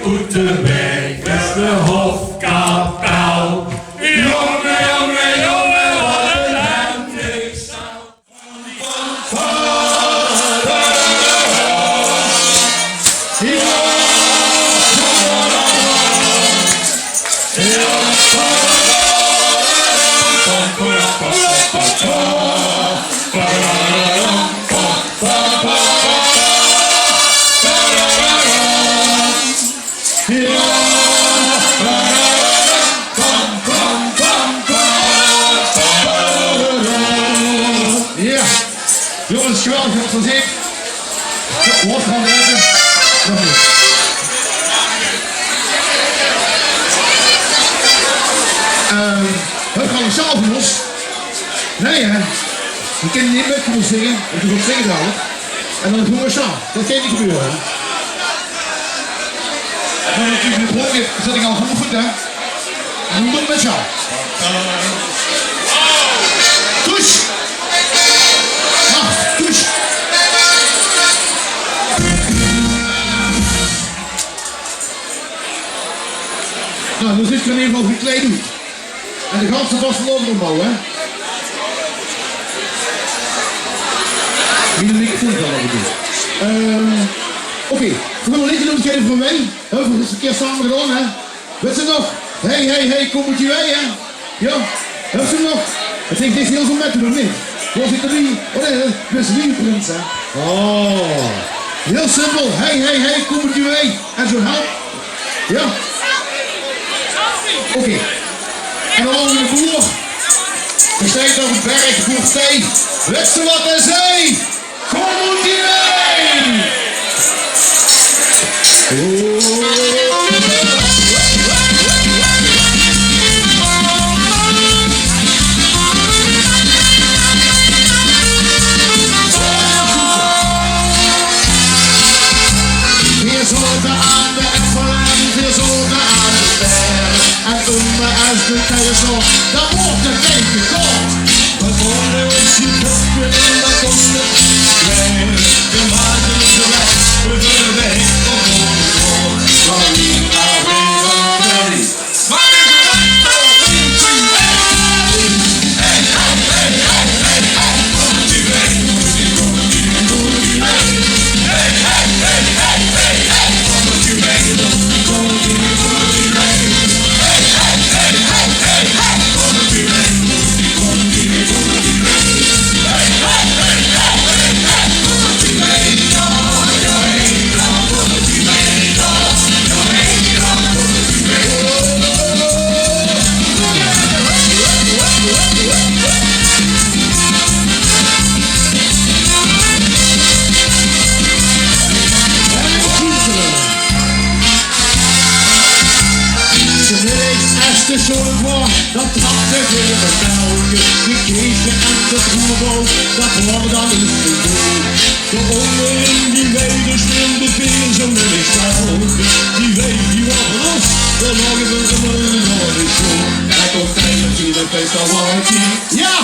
Oeterbeek is de hofkapel. Jongen, jongen, jongen, wat een hemdingstel. Jongens, geweldig wat zoals ik. Wordt gewoon redden. We gaan zelf los. Nee hè. Je kan niet met kunnen zingen. Want je gaat zingen dadelijk. En dan doen we samen. Dat kan niet gebeuren. Maar natuurlijk de blokje zet ik al geoefend hè. En doe het met jou. Douche! Douche! Nou, dan zit je in ieder geval gekleed doet. En de ganse was verloren omhoog, hè? Wie de microfoon kan dat doen. Oké, we gaan nog niet doen, het van mij. We hebben het een keer samen gedaan, hè? Weet ze nog? Hey, kom met je wij, hè? Ja, heb ze nog? Het heeft echt heel veel met te doen, niet? Was ik er niet? Oh nee, dat is wie prins, hè? Oh, heel simpel. Hey, kom met je wij. En zo help. Ja. Oké. En dan over de boer. We zijn op het berg voor thee. Weet ze wat hij zei? Kom moet je heen! Wir zogen aan de Effeland, wir zogen aan de berg. En immer als de tijd zo, dan wordt het leven kort. Maar onder ons je kopje en dan komt het weer. We maken het de weg, we willen de hek van ons voor. Maar wie gaat weer van mij? Maar is het echt zo? Dat trapte weer een touwtje, die keesje en de troebel, dat hoorde dan eens te doen. De onderin die wederstil de vingers om de lichtstouwtje, die weet die was los, dan nog even een mooi zo. Hij komt tijdens in het feest al wat. Ja!